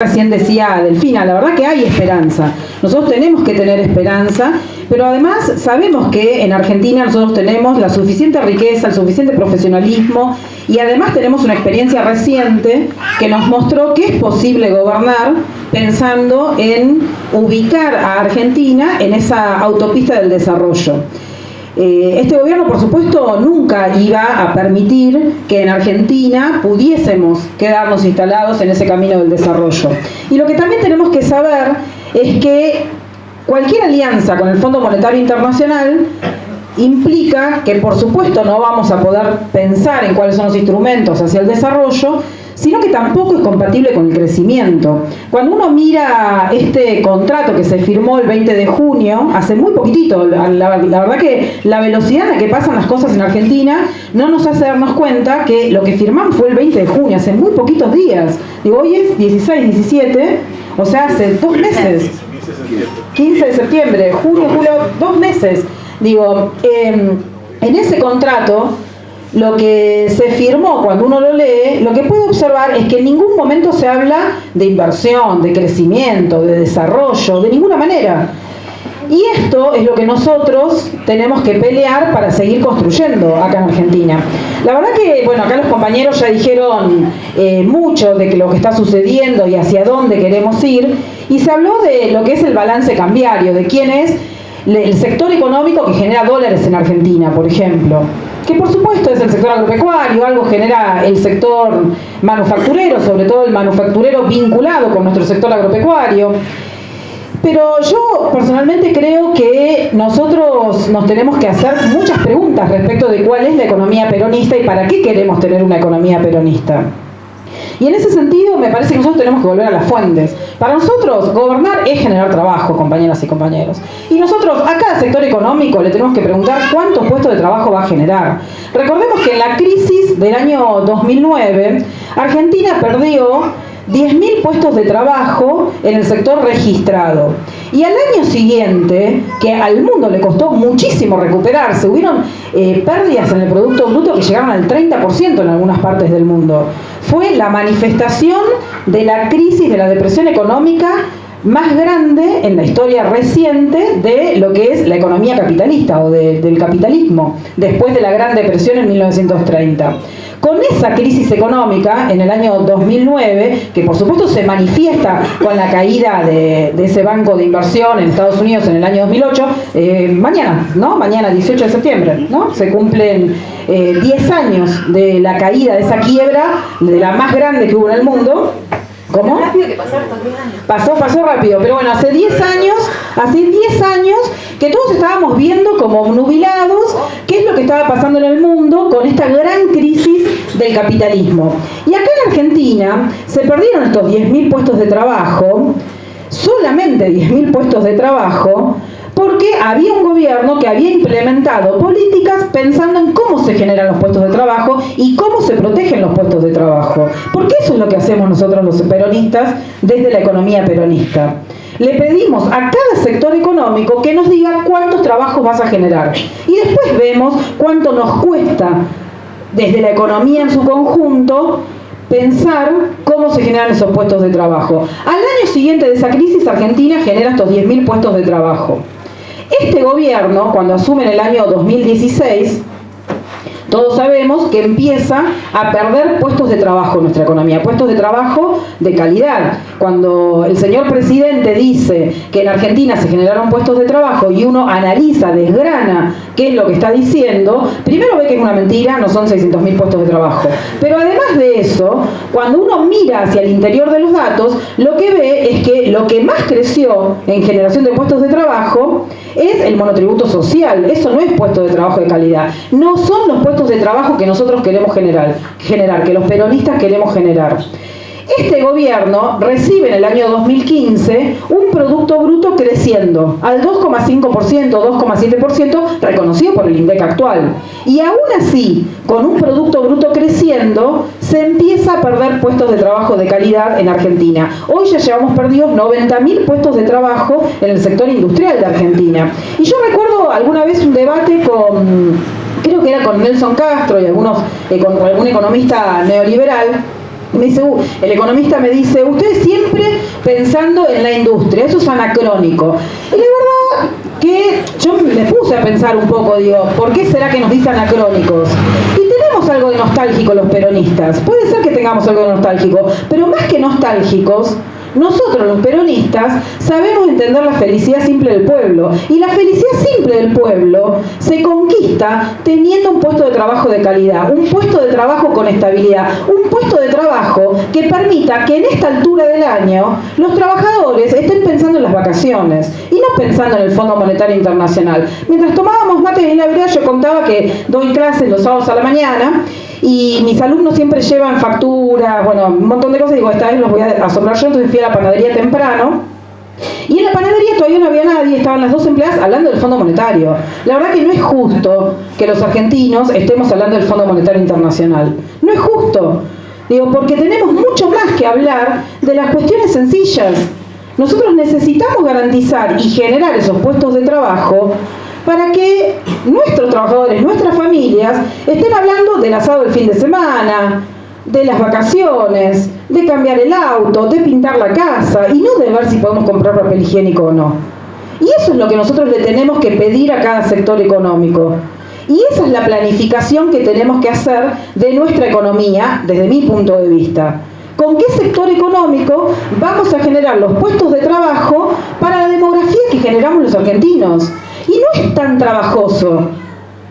Recién decía Delfina, la verdad que hay esperanza. Nosotros tenemos que tener esperanza, pero además sabemos que en Argentina nosotros tenemos la suficiente riqueza, el suficiente profesionalismo y además tenemos una experiencia reciente que nos mostró que es posible gobernar pensando en ubicar a Argentina en esa autopista del desarrollo. Este gobierno, por supuesto, nunca iba a permitir que en Argentina pudiésemos quedarnos instalados en ese camino del desarrollo. Y lo que también tenemos que saber es que cualquier alianza con el Fondo Monetario Internacional implica que, por supuesto, no vamos a poder pensar en cuáles son los instrumentos hacia el desarrollo, sino que tampoco es compatible con el crecimiento. Cuando uno mira este contrato que se firmó el 20 de junio, hace muy poquitito, la verdad que la velocidad en la que pasan las cosas en Argentina no nos hace darnos cuenta que lo que firmamos fue el 20 de junio, hace muy poquitos días. Digo, hoy es 16, 17, o sea, hace 2 meses. 15 de septiembre, junio, julio, 2 meses. Digo, en ese contrato, lo que se firmó, cuando uno lo lee, lo que puede observar es que en ningún momento se habla de inversión, de crecimiento, de desarrollo, de ninguna manera. Y esto es lo que nosotros tenemos que pelear para seguir construyendo acá en Argentina. La verdad que, bueno, acá los compañeros ya dijeron mucho de lo que está sucediendo y hacia dónde queremos ir, y se habló de lo que es el balance cambiario, de quién es el sector económico que genera dólares en Argentina, por ejemplo, que por supuesto es el sector agropecuario, algo genera el sector manufacturero, sobre todo el manufacturero vinculado con nuestro sector agropecuario. Pero yo personalmente creo que nosotros nos tenemos que hacer muchas preguntas respecto de cuál es la economía peronista y para qué queremos tener una economía peronista. Y en ese sentido me parece que nosotros tenemos que volver a las fuentes. Para nosotros gobernar es generar trabajo, compañeras y compañeros. Y nosotros a cada sector económico le tenemos que preguntar cuántos puestos de trabajo va a generar. Recordemos que en la crisis del año 2009, Argentina perdió 10.000 puestos de trabajo en el sector registrado. Y al año siguiente, que al mundo le costó muchísimo recuperarse, hubieron pérdidas en el Producto Bruto que llegaron al 30% en algunas partes del mundo. Fue la manifestación de la crisis, de la depresión económica más grande en la historia reciente de lo que es la economía capitalista o del capitalismo, después de la Gran Depresión en 1930. Con esa crisis económica en el año 2009, que por supuesto se manifiesta con la caída de ese banco de inversión en Estados Unidos en el año 2008, mañana 18 de septiembre, ¿no? Se cumplen 10 años de la caída de esa quiebra, de la más grande que hubo en el mundo. ¿Cómo? Rápido que pasaron estos 10 años. Pasó rápido, pero bueno, hace 10 años que todos estábamos viendo como obnubilados qué es lo que estaba pasando en el mundo con esta gran crisis del capitalismo. Y acá en Argentina se perdieron estos 10.000 puestos de trabajo, solamente 10.000 puestos de trabajo, porque había un gobierno que había implementado políticas pensando en cómo se generan los puestos de trabajo y cómo se protegen los puestos de trabajo. Porque eso es lo que hacemos nosotros los peronistas desde la economía peronista. Le pedimos a cada sector económico que nos diga cuántos trabajos vas a generar. Y después vemos cuánto nos cuesta desde la economía en su conjunto pensar cómo se generan esos puestos de trabajo. Al año siguiente de esa crisis, Argentina genera estos 10.000 puestos de trabajo. Este gobierno, cuando asume en el año 2016, todos sabemos que empieza a perder puestos de trabajo en nuestra economía, puestos de trabajo de calidad. Cuando el señor presidente dice que en Argentina se generaron puestos de trabajo y uno analiza, desgrana qué es lo que está diciendo, primero ve que es una mentira, no son 600.000 puestos de trabajo. Pero además de eso, cuando uno mira hacia el interior de los datos, lo que ve es que lo que más creció en generación de puestos de trabajo es el monotributo social. Eso no es puesto de trabajo de calidad. No son los puestos de trabajo que nosotros queremos generar, que los peronistas queremos generar. Este gobierno recibe en el año 2015 un Producto Bruto creciendo al 2,5%, 2,7%, reconocido por el INDEC actual. Y aún así, con un Producto Bruto creciendo, se empieza a perder puestos de trabajo de calidad en Argentina. Hoy ya llevamos perdidos 90.000 puestos de trabajo en el sector industrial de Argentina. Y yo recuerdo alguna vez un debate creo que era con Nelson Castro y con algún economista neoliberal, Me dice, el economista me dice, ustedes siempre pensando en la industria, eso es anacrónico. Y la verdad que yo me puse a pensar un poco, digo, ¿por qué será que nos dice anacrónicos? Y tenemos algo de nostálgico los peronistas, puede ser que tengamos algo de nostálgico, pero más que nostálgicos, nosotros los peronistas sabemos entender la felicidad simple del pueblo, y la felicidad simple del pueblo se conquista teniendo un puesto de trabajo de calidad, un puesto de trabajo con estabilidad, un puesto de trabajo que permita que en esta altura del año los trabajadores estén pensando en las vacaciones y no pensando en el Fondo Monetario Internacional. Mientras tomábamos mate en la vereda, yo contaba que doy clases los sábados a la mañana y mis alumnos siempre llevan facturas, bueno, un montón de cosas. Digo, esta vez los voy a asombrar yo, entonces fui a la panadería temprano. Y en la panadería todavía no había nadie, estaban las dos empleadas hablando del Fondo Monetario. La verdad que no es justo que los argentinos estemos hablando del Fondo Monetario Internacional. No es justo. Digo, porque tenemos mucho más que hablar de las cuestiones sencillas. Nosotros necesitamos garantizar y generar esos puestos de trabajo para que nuestros trabajadores, nuestras familias, estén hablando del asado del fin de semana, de las vacaciones, de cambiar el auto, de pintar la casa, y no de ver si podemos comprar papel higiénico o no. Y eso es lo que nosotros le tenemos que pedir a cada sector económico. Y esa es la planificación que tenemos que hacer de nuestra economía, desde mi punto de vista. ¿Con qué sector económico vamos a generar los puestos de trabajo para la demografía que generamos los argentinos? Y no es tan trabajoso.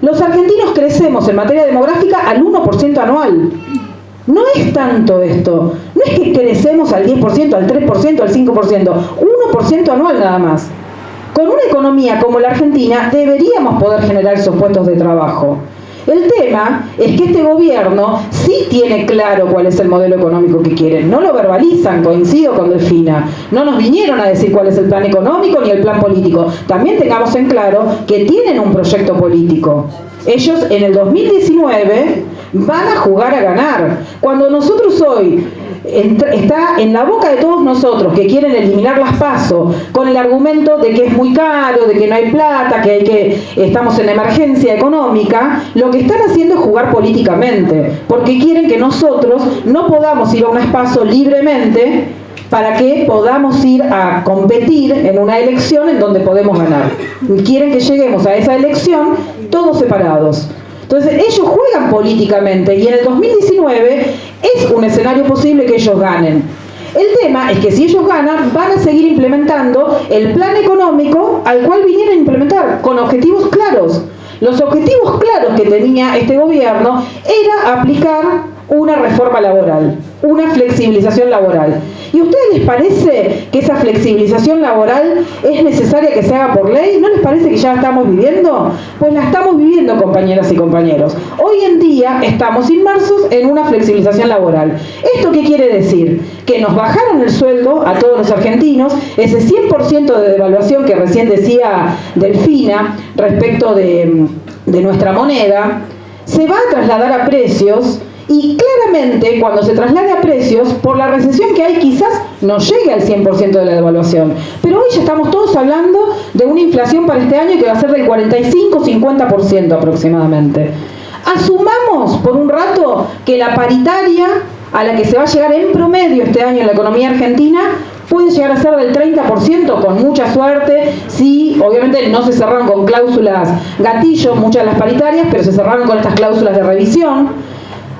Los argentinos crecemos en materia demográfica al 1% anual. No es tanto esto. No es que crecemos al 10%, al 3%, al 5%. 1% anual nada más. Con una economía como la Argentina deberíamos poder generar esos puestos de trabajo. El tema es que este gobierno sí tiene claro cuál es el modelo económico que quieren. No lo verbalizan, coincido con Delfina. No nos vinieron a decir cuál es el plan económico ni el plan político. También tengamos en claro que tienen un proyecto político. Ellos en el 2019 van a jugar a ganar. Cuando nosotros hoy está en la boca de todos nosotros que quieren eliminar las PASO con el argumento de que es muy caro, de que no hay plata, que estamos en emergencia económica, lo que están haciendo es jugar políticamente, porque quieren que nosotros no podamos ir a unas PASO libremente para que podamos ir a competir en una elección en donde podemos ganar. Quieren que lleguemos a esa elección todos separados. Entonces ellos juegan políticamente y en el 2019 es un escenario posible que ellos ganen. El tema es que si ellos ganan, van a seguir implementando el plan económico al cual vinieron a implementar, con objetivos claros. Los objetivos claros que tenía este gobierno era aplicar una reforma laboral, una flexibilización laboral. ¿Y a ustedes les parece que esa flexibilización laboral es necesaria que se haga por ley? ¿No les parece que ya la estamos viviendo? Pues la estamos viviendo, compañeras y compañeros. Hoy en día estamos inmersos en una flexibilización laboral. ¿Esto qué quiere decir? Que nos bajaron el sueldo a todos los argentinos, ese 100% de devaluación que recién decía Delfina respecto de nuestra moneda, se va a trasladar a precios. Y claramente, cuando se traslade a precios, por la recesión que hay, quizás no llegue al 100% de la devaluación. Pero hoy ya estamos todos hablando de una inflación para este año que va a ser del 45-50% aproximadamente. Asumamos por un rato que la paritaria a la que se va a llegar en promedio este año en la economía argentina puede llegar a ser del 30%, con mucha suerte, sí, obviamente no se cerraron con cláusulas gatillo muchas de las paritarias, pero se cerraron con estas cláusulas de revisión.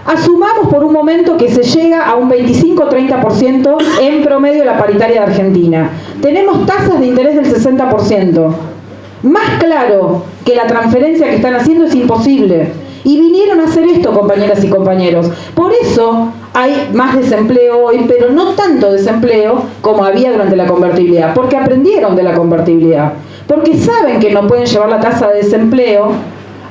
Asumamos por un momento que se llega a un 25-30% en promedio la paritaria de Argentina. Tenemos tasas de interés del 60%. Más claro que la transferencia que están haciendo es imposible. Y vinieron a hacer esto, compañeras y compañeros. Por eso hay más desempleo hoy, pero no tanto desempleo como había durante la convertibilidad. Porque aprendieron de la convertibilidad. Porque saben que no pueden llevar la tasa de desempleo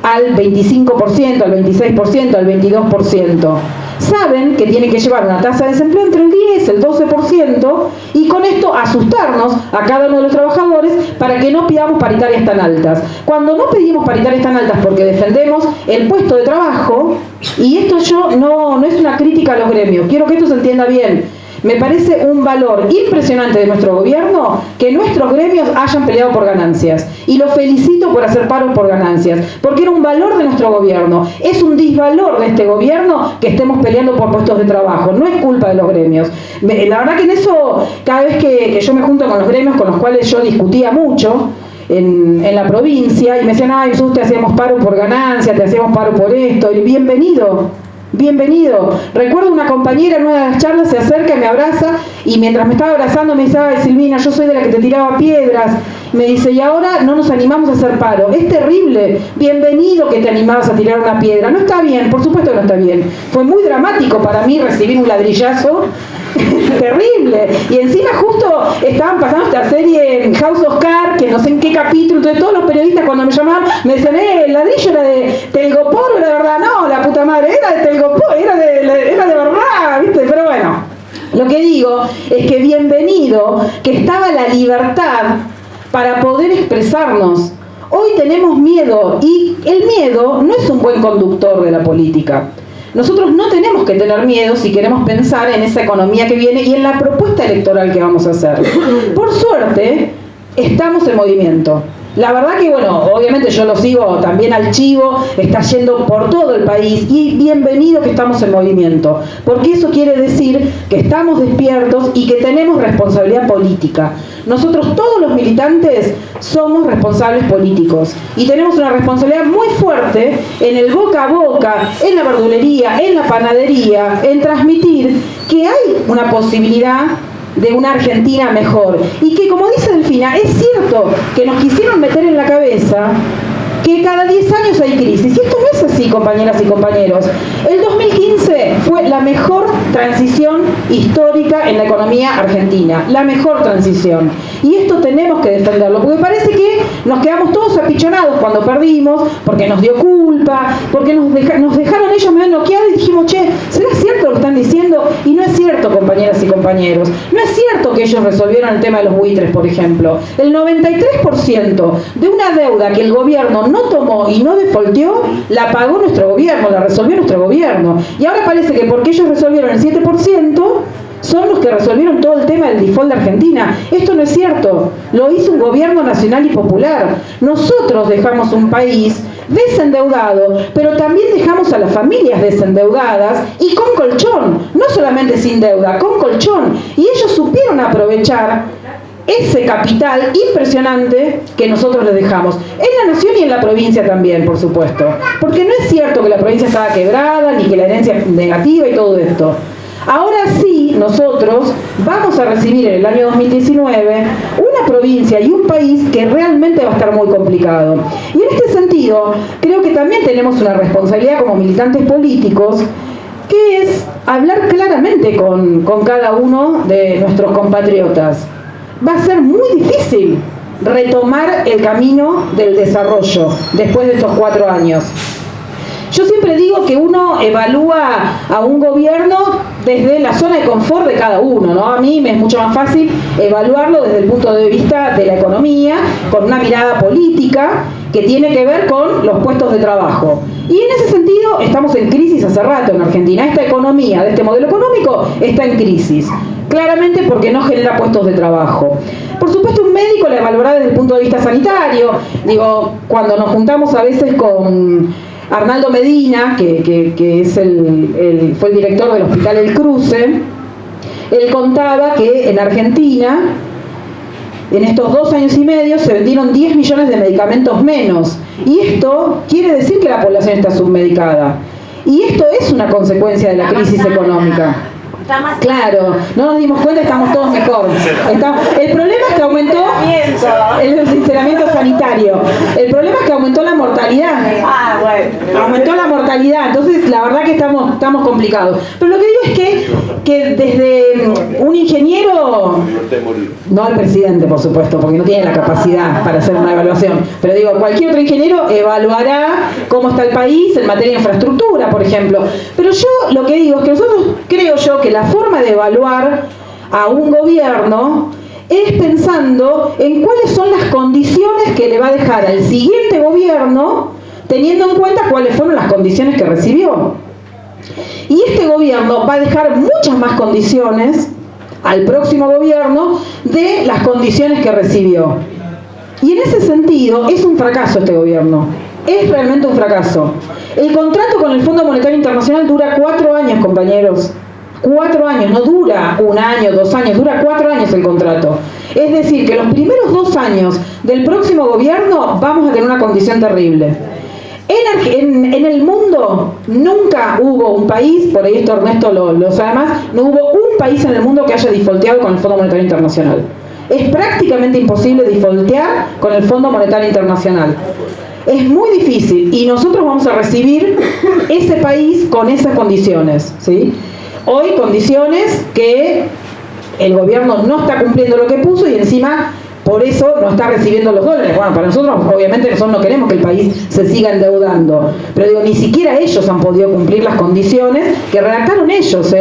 al 25%, al 26%, al 22%. Saben que tienen que llevar una tasa de desempleo entre el 10 y el 12% y con esto asustarnos a cada uno de los trabajadores para que no pidamos paritarias tan altas. Cuando no pedimos paritarias tan altas porque defendemos el puesto de trabajo, y esto no es una crítica a los gremios, quiero que esto se entienda bien. me parece un valor impresionante de nuestro gobierno que nuestros gremios hayan peleado por ganancias. Y los felicito por hacer paro por ganancias, porque era un valor de nuestro gobierno. Es un disvalor de este gobierno que estemos peleando por puestos de trabajo. No es culpa de los gremios. La verdad que en eso, cada vez que yo me junto con los gremios con los cuales yo discutía mucho, en la provincia, y me decían, ay, nosotros te hacíamos paro por ganancia, te hacíamos paro por esto, y bienvenido, bienvenido. Recuerdo una compañera en una de las charlas se acerca y me abraza, y mientras me estaba abrazando me dice, ay, Silvina, yo soy de la que te tiraba piedras. Me dice, y ahora no nos animamos a hacer paro. Es terrible. Bienvenido que te animabas a tirar una piedra. No está bien, por supuesto que no está bien. Fue muy dramático para mí recibir un ladrillazo. Terrible. Y encima justo estaban pasando esta serie en House of Cards, que no sé en qué capítulo, entonces todos los periodistas cuando me llamaban me decían, el ladrillo era de Telgopor, era de verdad. No, la puta madre, era de Telgopor, era de verdad, ¿viste? Pero bueno, lo que digo es que bienvenido que estaba la libertad para poder expresarnos. Hoy tenemos miedo, y el miedo no es un buen conductor de la política. Nosotros no tenemos que tener miedo si queremos pensar en esa economía que viene y en la propuesta electoral que vamos a hacer. Por suerte, estamos en movimiento. La verdad que, bueno, obviamente yo lo sigo también al chivo, está yendo por todo el país, y bienvenido que estamos en movimiento, porque eso quiere decir que estamos despiertos y que tenemos responsabilidad política. Nosotros todos los militantes somos responsables políticos y tenemos una responsabilidad muy fuerte en el boca a boca, en la verdulería, en la panadería, en transmitir que hay una posibilidad de una Argentina mejor. Y que, como dice Delfina, es cierto que nos quisieron meter en la cabeza que cada 10 años hay crisis. Y esto no es así, compañeras y compañeros. El 2015 fue la mejor transición histórica en la economía argentina. La mejor transición. Y esto tenemos que defenderlo, porque parece que nos quedamos todos apichonados cuando perdimos, porque nos dio culpa, porque nos dejaron ellos medio noqueados y dijimos, che, ¿será cierto lo que están diciendo? Y no es cierto, compañeras y compañeros. No es cierto que ellos resolvieron el tema de los buitres, por ejemplo. El 93% de una deuda que el gobierno no tomó y no defaulteó, la pagó nuestro gobierno, la resolvió nuestro gobierno. Y ahora parece que porque ellos resolvieron el 7%, son los que resolvieron todo el tema del default de Argentina. Esto no es cierto. Lo hizo un gobierno nacional y popular. Nosotros dejamos un país desendeudado, pero también dejamos a las familias desendeudadas y con colchón. No solamente sin deuda, con colchón. Y ellos supieron aprovechar ese capital impresionante que nosotros les dejamos. En la nación y en la provincia también, por supuesto. Porque no es cierto que la provincia estaba quebrada, ni que la herencia es negativa y todo esto. Ahora sí, nosotros vamos a recibir en el año 2019 una provincia y un país que realmente va a estar muy complicado. Y en este sentido, creo que también tenemos una responsabilidad como militantes políticos, que es hablar claramente con cada uno de nuestros compatriotas. Va a ser muy difícil retomar el camino del desarrollo después de estos 4 años. Yo siempre digo que uno evalúa a un gobierno desde la zona de confort de cada uno, ¿no? A mí me es mucho más fácil evaluarlo desde el punto de vista de la economía, con una mirada política que tiene que ver con los puestos de trabajo. Y en ese sentido estamos en crisis hace rato en Argentina. Esta economía, de este modelo económico, está en crisis. Claramente porque no genera puestos de trabajo. Por supuesto, un médico la evaluará desde el punto de vista sanitario. Digo, cuando nos juntamos a veces con Arnaldo Medina, que es fue el director del Hospital El Cruce, él contaba que en Argentina, en estos 2 años y medio, se vendieron 10 millones de medicamentos menos. Y esto quiere decir que la población está submedicada. Y esto es una consecuencia de la crisis económica. Claro, no nos dimos cuenta, estamos todos mejor. El problema es que aumentó el sinceramiento sanitario. El problema es que aumentó la mortalidad. Aumentó la mortalidad, entonces la verdad que estamos complicados. Pero lo que digo es que desde un ingeniero, no el presidente por supuesto, porque no tiene la capacidad para hacer una evaluación, pero digo, cualquier otro ingeniero evaluará cómo está el país en materia de infraestructura, por ejemplo. Pero yo lo que digo es que nosotros, creo yo, que la forma de evaluar a un gobierno es pensando en cuáles son las condiciones que le va a dejar al siguiente gobierno, teniendo en cuenta cuáles fueron las condiciones que recibió. Y este gobierno va a dejar muchas más condiciones al próximo gobierno de las condiciones que recibió. Y en ese sentido es un fracaso este gobierno, es realmente un fracaso. El contrato con el Fondo Monetario Internacional dura 4 años, compañeros. 4 años, no dura 1 año, 2 años, dura 4 años el contrato. Es decir, que los primeros 2 años del próximo gobierno vamos a tener una condición terrible. En el mundo nunca hubo un país, por ahí esto Ernesto lo sabe más, no hubo un país en el mundo que haya defaulteado con el Fondo Monetario Internacional. Es prácticamente imposible defaultear con el Fondo Monetario Internacional. Es muy difícil y nosotros vamos a recibir ese país con esas condiciones, ¿sí? Hoy condiciones que el gobierno no está cumpliendo lo que puso y encima por eso no está recibiendo los dólares. Bueno, para nosotros obviamente nosotros no queremos que el país se siga endeudando, pero digo, ni siquiera ellos han podido cumplir las condiciones que redactaron ellos,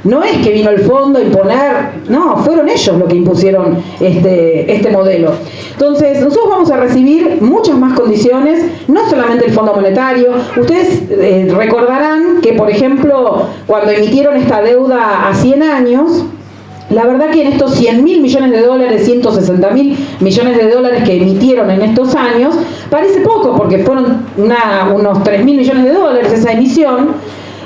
No es que vino el fondo a imponer, no, fueron ellos los que impusieron este modelo. Entonces, nosotros vamos a recibir muchas más condiciones, no solamente el Fondo Monetario. Ustedes recordarán que, por ejemplo, cuando emitieron esta deuda a 100 años, la verdad que en estos 100.000 millones de dólares, 160.000 millones de dólares que emitieron en estos años, parece poco, porque fueron unos 3.000 millones de dólares esa emisión.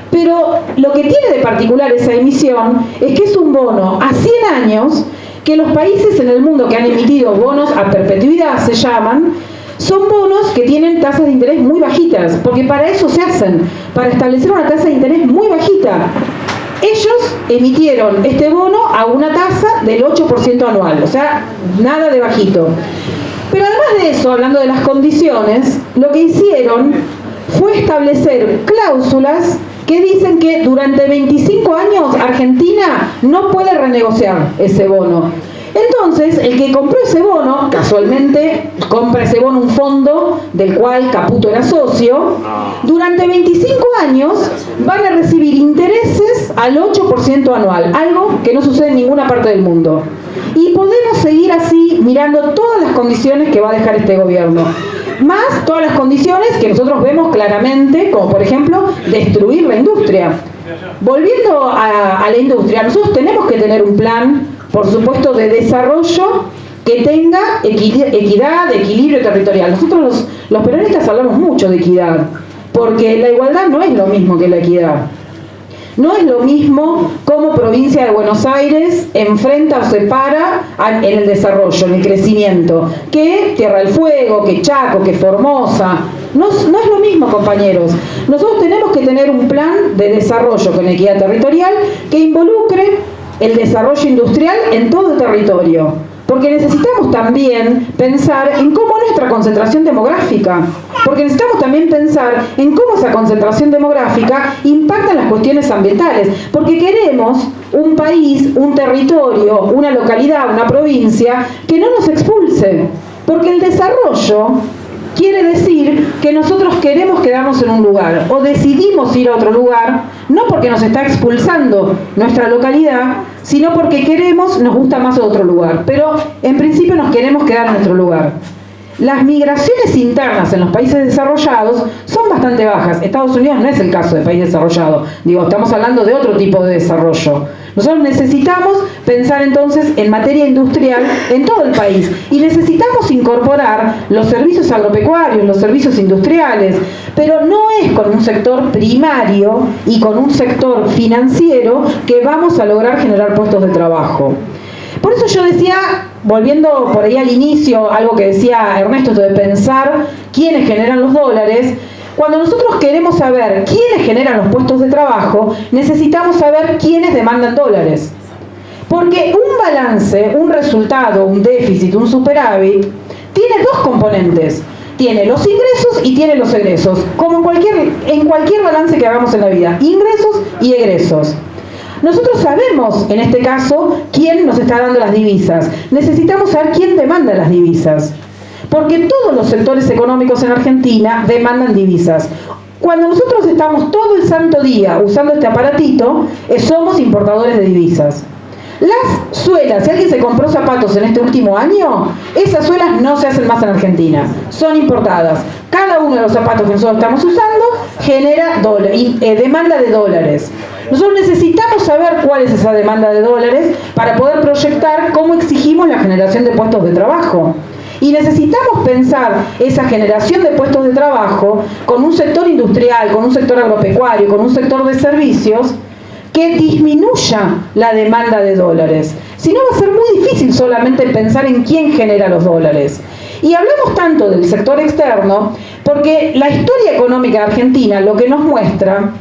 Pero lo que tiene de particular esa emisión es que es un bono a 100 años que los países en el mundo que han emitido bonos a perpetuidad, se llaman, son bonos que tienen tasas de interés muy bajitas, porque para eso se hacen, para establecer una tasa de interés muy bajita. Ellos emitieron este bono a una tasa del 8% anual, o sea, nada de bajito. Pero además de eso, hablando de las condiciones, lo que hicieron fue establecer cláusulas que dicen que durante 25 años Argentina no puede renegociar ese bono. Entonces, el que compró ese bono, casualmente compra ese bono un fondo del cual Caputo era socio, durante 25 años van a recibir intereses al 8% anual, algo que no sucede en ninguna parte del mundo. Y podemos seguir así mirando todas las condiciones que va a dejar este gobierno. Más todas las condiciones que nosotros vemos claramente, como por ejemplo, destruir la industria. Volviendo a la industria, nosotros tenemos que tener un plan, por supuesto, de desarrollo que tenga equidad, equilibrio territorial. Nosotros los peronistas hablamos mucho de equidad, porque la igualdad no es lo mismo que la equidad. No es lo mismo cómo provincia de Buenos Aires enfrenta o se para en el desarrollo, en el crecimiento, que Tierra del Fuego, que Chaco, que Formosa. No es lo mismo, compañeros. Nosotros tenemos que tener un plan de desarrollo con equidad territorial que involucre el desarrollo industrial en todo el territorio. Porque necesitamos también pensar en cómo nuestra concentración demográfica, porque necesitamos también pensar en cómo esa concentración demográfica impacta en las cuestiones ambientales, porque queremos un país, un territorio, una localidad, una provincia que no nos expulse, porque el desarrollo quiere decir que nosotros queremos quedarnos en un lugar o decidimos ir a otro lugar, no porque nos está expulsando nuestra localidad, sino porque queremos, nos gusta más otro lugar, pero en principio nos queremos quedar en nuestro lugar. Las migraciones internas en los países desarrollados son bastante bajas. Estados Unidos no es el caso de país desarrollado. Digo, estamos hablando de otro tipo de desarrollo. Nosotros necesitamos pensar entonces en materia industrial en todo el país y necesitamos incorporar los servicios agropecuarios, los servicios industriales, pero no es con un sector primario y con un sector financiero que vamos a lograr generar puestos de trabajo. Por eso yo decía, volviendo por ahí al inicio, algo que decía Ernesto, esto de pensar quiénes generan los dólares. Cuando nosotros queremos saber quiénes generan los puestos de trabajo, necesitamos saber quiénes demandan dólares. Porque un balance, un resultado, un déficit, un superávit, tiene dos componentes. Tiene los ingresos y tiene los egresos, como en cualquier balance que hagamos en la vida, ingresos y egresos. Nosotros sabemos, en este caso, quién nos está dando las divisas. Necesitamos saber quién demanda las divisas. Porque todos los sectores económicos en Argentina demandan divisas. Cuando nosotros estamos todo el santo día usando este aparatito, somos importadores de divisas. Las suelas, si alguien se compró zapatos en este último año, esas suelas no se hacen más en Argentina, son importadas. Cada uno de los zapatos que nosotros estamos usando genera demanda de dólares. Nosotros necesitamos saber cuál es esa demanda de dólares para poder proyectar cómo exigimos la generación de puestos de trabajo. Y necesitamos pensar esa generación de puestos de trabajo con un sector industrial, con un sector agropecuario, con un sector de servicios que disminuya la demanda de dólares. Si no, va a ser muy difícil solamente pensar en quién genera los dólares. Y hablamos tanto del sector externo porque la historia económica de Argentina lo que nos muestra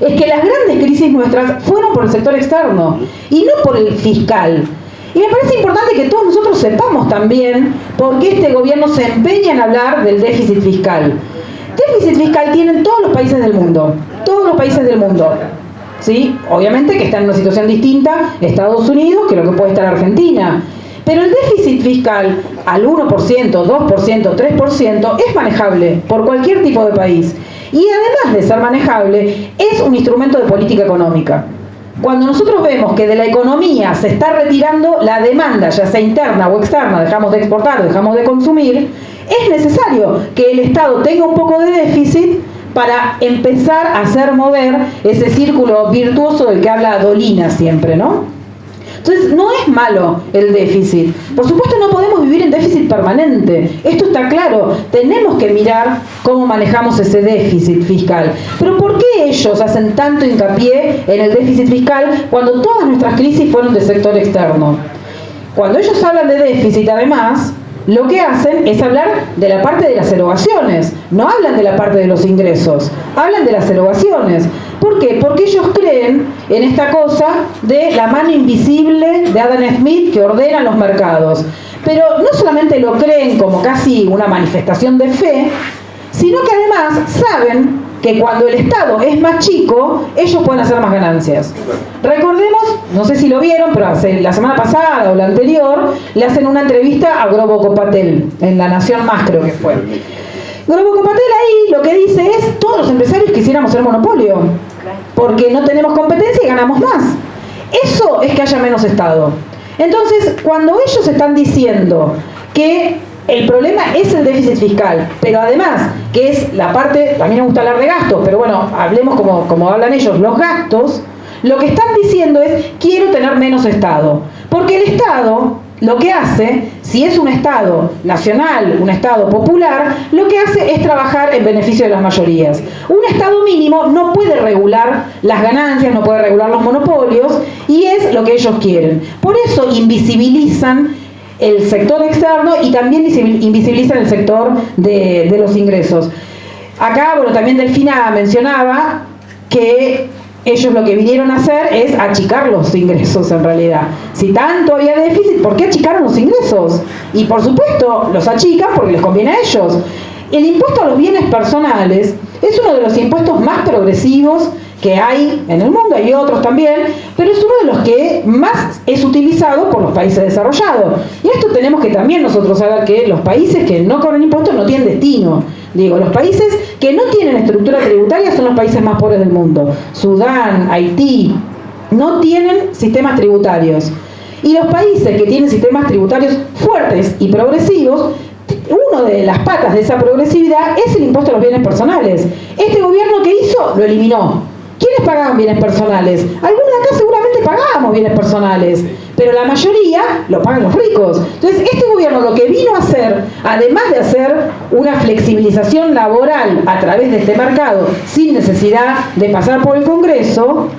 es que las grandes crisis nuestras fueron por el sector externo y no por el fiscal. Y me parece importante que todos nosotros sepamos también por qué este gobierno se empeña en hablar del déficit fiscal. Déficit fiscal tienen todos los países del mundo, todos los países del mundo. ¿Sí? Obviamente que está en una situación distinta Estados Unidos que lo que puede estar Argentina. Pero el déficit fiscal al 1%, 2%, 3% es manejable por cualquier tipo de país. Y además de ser manejable, es un instrumento de política económica. Cuando nosotros vemos que de la economía se está retirando la demanda, ya sea interna o externa, dejamos de exportar o dejamos de consumir, es necesario que el Estado tenga un poco de déficit para empezar a hacer mover ese círculo virtuoso del que habla Dolina siempre, ¿no? Entonces, no es malo el déficit. Por supuesto, no podemos vivir en déficit permanente. Esto está claro. Tenemos que mirar cómo manejamos ese déficit fiscal. Pero ¿por qué ellos hacen tanto hincapié en el déficit fiscal cuando todas nuestras crisis fueron del sector externo? Cuando ellos hablan de déficit, además, lo que hacen es hablar de la parte de las erogaciones. No hablan de la parte de los ingresos. Hablan de las erogaciones. ¿Por qué? Porque ellos creen en esta cosa de la mano invisible de Adam Smith que ordena los mercados. Pero no solamente lo creen como casi una manifestación de fe, sino que además saben que cuando el Estado es más chico, ellos pueden hacer más ganancias. Recordemos, no sé si lo vieron, pero la semana pasada o la anterior, le hacen una entrevista a Grobo Copatel, en La Nación Más creo que fue. Grobo Copatel ahí lo que dice es, todos los empresarios quisiéramos ser monopolio, porque no tenemos competencia y ganamos más. Eso es que haya menos Estado. Entonces, cuando ellos están diciendo que el problema es el déficit fiscal, pero además, que es la parte, a mí me gusta hablar de gastos, pero bueno, hablemos como hablan ellos, los gastos, lo que están diciendo es, quiero tener menos Estado. Porque el Estado, lo que hace, si es un Estado nacional, un Estado popular, lo que hace es trabajar en beneficio de las mayorías. Un Estado mínimo no puede regular las ganancias, no puede regular los monopolios, y es lo que ellos quieren. Por eso invisibilizan el sector externo y también invisibilizan el sector de los ingresos. Acá, bueno, también Delfina mencionaba que ellos lo que vinieron a hacer es achicar los ingresos en realidad. Si tanto había déficit, ¿por qué achicaron los ingresos? Y por supuesto, los achican porque les conviene a ellos. El impuesto a los bienes personales es uno de los impuestos más progresivos que hay en el mundo, hay otros también, pero es uno de los que más es utilizado por los países desarrollados. Y esto tenemos que también nosotros saber que los países que no cobran impuestos no tienen destino. Digo, los países que no tienen estructura tributaria son los países más pobres del mundo. Sudán, Haití, no tienen sistemas tributarios. Y los países que tienen sistemas tributarios fuertes y progresivos, una de las patas de esa progresividad es el impuesto a los bienes personales. Este gobierno, ¿qué hizo? Lo eliminó. ¿Quiénes pagaban bienes personales? Algunos de acá seguramente pagábamos bienes personales, pero la mayoría lo pagan los ricos. Entonces, este gobierno lo que vino a hacer, además de hacer una flexibilización laboral a través de este mercado, sin necesidad de pasar por el Congreso,